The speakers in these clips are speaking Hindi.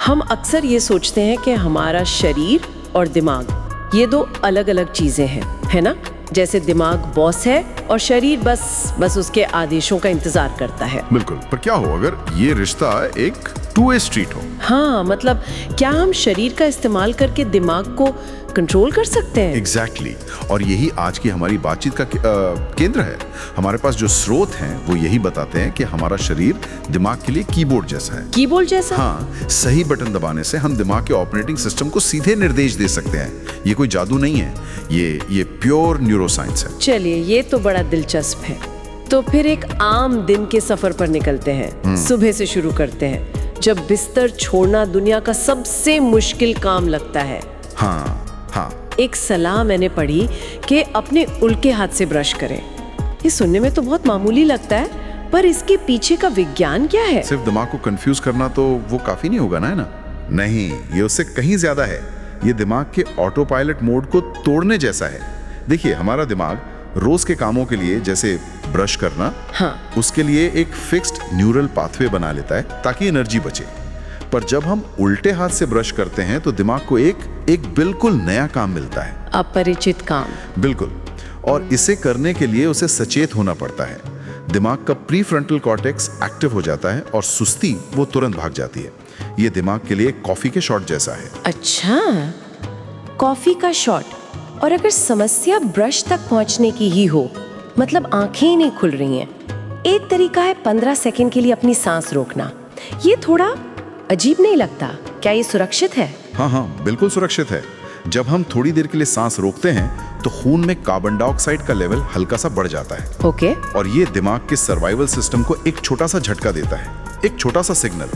हम अक्सर ये सोचते हैं कि हमारा शरीर और दिमाग ये दो अलग अलग चीजें हैं, है ना? जैसे दिमाग बॉस है और शरीर बस उसके आदेशों का इंतजार करता है। बिल्कुल, पर क्या हो अगर ये रिश्ता एक टू वे स्ट्रीट हो? हाँ, मतलब क्या हम शरीर का इस्तेमाल करके दिमाग को कंट्रोल कर सकते हैं? एग्जैक्टली और यही आज की हमारी बातचीत का केंद्र है। हमारे पास जो स्रोत हैं वो यही बताते हैं कि हमारा शरीर दिमाग के लिए कीबोर्ड जैसा है। कीबोर्ड जैसा? हाँ, सही बटन दबाने से हम दिमाग के ऑपरेटिंग सिस्टम को सीधे निर्देश दे सकते हैं। ये कोई जादू नहीं है, ये प्योर न्यूरोसाइंस है। चलिए, ये तो बड़ा दिलचस्प है। तो फिर एक आम दिन के सफर पर निकलते हैं। सुबह से शुरू करते हैं, जब बिस्तर छोड़ना दुनिया का सबसे मुश्किल काम लगता है। हाँ। एक सलाह मैंने पढ़ी कि अपने उल्टे हाथ से ब्रश करें। ये सुनने में तो बहुत मामूली लगता है, पर इसके पीछे का विज्ञान क्या है? सिर्फ दिमाग को कंफ्यूज करना तो वो काफी नहीं होगा ना, है ना? नहीं, ये उससे कहीं ज्यादा है। ये दिमाग के ऑटो पायलट मोड को तोड़ने जैसा है। देखिए, हमारा दिमाग रोज के कामों के लिए, जैसे ब्रश करना, हाँ, उसके लिए एक फिक्स्ड न्यूरल पाथवे बना लेता है ताकि एनर्जी बचे। पर जब हम उल्टे हाथ से ब्रश करते हैं तो दिमाग को एक बिल्कुल नया काम मिलता है। अपरिचित काम। बिल्कुल, और इसे करने के लिए उसे सचेत होना पड़ता है। दिमाग का प्रीफ्रंटल कॉर्टेक्स एक्टिव हो जाता है और सुस्ती वो तुरंत भाग जाती है। ये दिमाग के लिए कॉफी के शॉट जैसा है। अच्छा, कॉफी का शॉट। और अगर समस्या ब्रश तक पहुंचने की ही हो, मतलब आंखें ही नहीं खुल रही हैं, एक तरीका है 15 सेकंड के लिए अपनी सांस रोकना। ये थोड़ा अजीब नहीं लगता? क्या ये सुरक्षित है? हाँ, बिल्कुल सुरक्षित है। जब हम थोड़ी देर के लिए सांस रोकते हैं तो खून में कार्बन डाइऑक्साइड का लेवल हल्का सा बढ़ जाता है। ओके। और ये दिमाग के सर्वाइवल सिस्टम को एक छोटा सा झटका देता है, एक छोटा सा सिग्नल।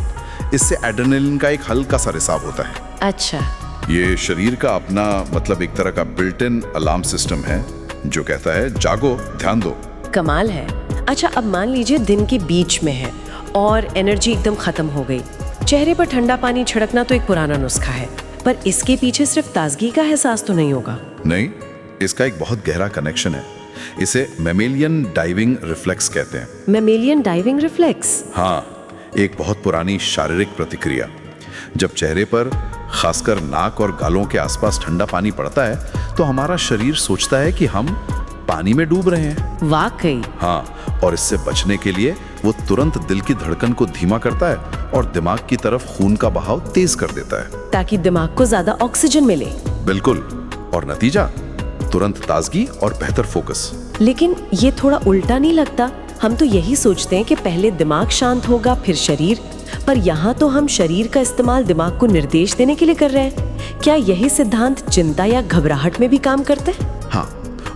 इससे एड्रेनलिन का एक हल्का सा रिसाव होता है। अच्छा। ये शरीर का अपना, मतलब एक तरह का बिल्ट इन अलार्म सिस्टम है जो कहता है जागो, ध्यान दो। कमाल है। अच्छा, अब मान लीजिए दिन के बीच में है और एनर्जी एकदम खत्म हो गई। चेहरे पर ठंडा पानी छिड़कना तो एक पुराना नुस्खा है, पर इसके पीछे सिर्फ ताजगी का एहसास तो नहीं होगा? नहीं, इसका एक बहुत गहरा कनेक्शन है। इसे मैमेलियन डाइविंग रिफ्लेक्स कहते हैं। Mammalian diving reflex? हाँ, एक बहुत पुरानी शारीरिक प्रतिक्रिया। जब चेहरे पर, खासकर नाक और गालों के आसपास ठंडा पानी पड़ता है तो हमारा शरीर सोचता है कि हम पानी में डूब रहे हैं। वाकई? हाँ, और इससे बचने के लिए वो तुरंत दिल की धड़कन को धीमा करता है और दिमाग की तरफ खून का बहाव तेज कर देता है, ताकि दिमाग को ज्यादा ऑक्सीजन मिले। बिल्कुल, और नतीजा तुरंत ताजगी और बेहतर फोकस। लेकिन ये थोड़ा उल्टा नहीं लगता? हम तो यही सोचते हैं कि पहले दिमाग शांत होगा फिर शरीर, पर यहाँ तो हम शरीर का इस्तेमाल दिमाग को निर्देश देने के लिए कर रहे हैं। क्या यही सिद्धांत चिंता या घबराहट में भी काम करता है? हाँ,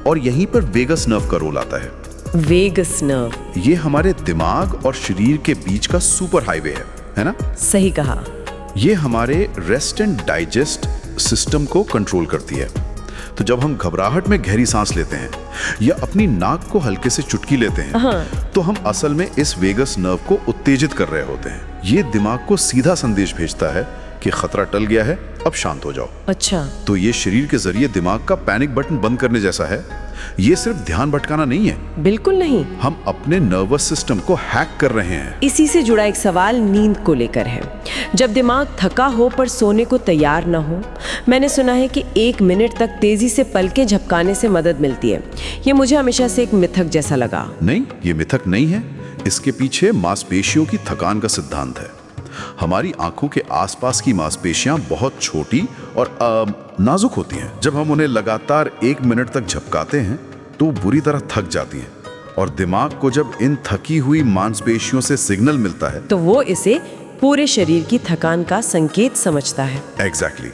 और यहीं पर वेगस नर्व का रोल आता है। Vagus nerve? ये हमारे दिमाग और शरीर के बीच का सुपर हाईवे है ना? सही कहा। ये हमारे रेस्ट एंड डाइजेस्ट सिस्टम को कंट्रोल करती है। तो जब हम घबराहट में गहरी सांस लेते हैं या अपनी नाक को हल्के से चुटकी लेते हैं, हाँ, तो हम असल में इस वेगस नर्व को उत्तेजित कर रहे होते हैं। ये दिमाग को सीधा संदेश भेजता है कि खतरा टल गया है, अब शांत हो जाओ। अच्छा। तो ये शरीर के जरिए दिमाग का पैनिक बटन बंद करने जैसा है। ये सिर्फ ध्यान भटकाना नहीं है। बिल्कुल नहीं। हम अपने नर्वस सिस्टम को हैक कर रहे हैं। इसी से जुड़ा एक सवाल नींद को लेकर है। जब दिमाग थका हो पर सोने को तैयार न हो, मैंने सुना है कि 1 मिनट तक तेजी से पलकें झपकाने से मदद मिलती है। ये मुझे हमेशा से एक मिथक जैसा लगा। नहीं, ये मिथक नहीं है। इसके पीछे मांसपेशियों की थकान का सिद्धांत है। हमारी आंखों के आसपास की मांसपेशियां बहुत छोटी और नाजुक होती हैं। जब हम उन्हें लगातार 1 मिनट तक झपकाते हैं तो बुरी तरह थक जाती हैं, और दिमाग को जब इन थकी हुई मांसपेशियों से सिग्नल मिलता है तो वो इसे पूरे शरीर की थकान का संकेत समझता है। एग्जैक्टली।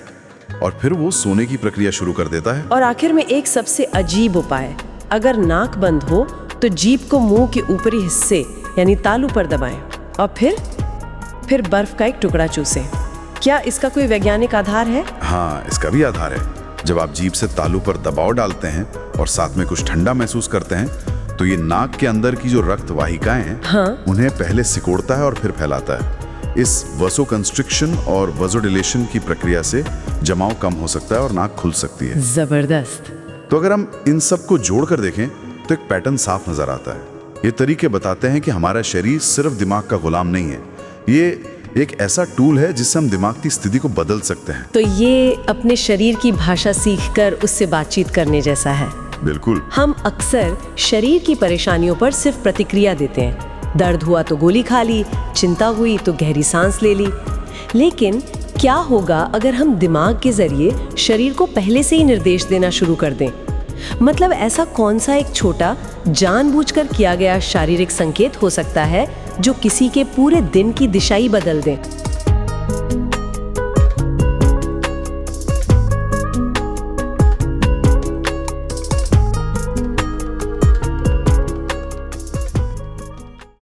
और फिर वो सोने की प्रक्रिया शुरू कर देता है। और आखिर में एक सबसे अजीब उपाय, अगर नाक बंद हो तो जीभ को मुंह के ऊपरी हिस्से यानी तालू पर दबाएं और फिर बर्फ का एक टुकड़ा चूसें। क्या इसका कोई वैज्ञानिक आधार है? हाँ, इसका भी आधार है। जब आप जीभ से तालू पर दबाव डालते हैं और साथ में कुछ ठंडा महसूस करते हैं तो ये नाक के अंदर की जो रक्त वाहिकाएं हैं, हाँ, उन्हें पहले सिकोड़ता है और फिर फैलाता है। इस वसोकंस्ट्रिक्शन और वसोडिलेशन की प्रक्रिया से जमाव कम हो सकता है और नाक खुल सकती है। जबरदस्त। तो अगर हम इन सब को जोड़कर देखें तो एक पैटर्न साफ नजर आता है। ये तरीके बताते हैं कि हमारा शरीर सिर्फ दिमाग का गुलाम नहीं है, ये एक ऐसा टूल है जिससे हम दिमाग की स्थिति को बदल सकते हैं। तो ये अपने शरीर की भाषा सीखकर उससे बातचीत करने जैसा है। बिल्कुल। हम अक्सर शरीर की परेशानियों पर सिर्फ प्रतिक्रिया देते हैं। दर्द हुआ तो गोली खा ली, चिंता हुई तो गहरी सांस ले ली। लेकिन क्या होगा अगर हम दिमाग के जरिए शरीर को पहले से ही निर्देश देना शुरू कर दें? मतलब ऐसा कौन सा एक छोटा जानबूझकर किया गया शारीरिक संकेत हो सकता है जो किसी के पूरे दिन की दिशा ही बदल दे?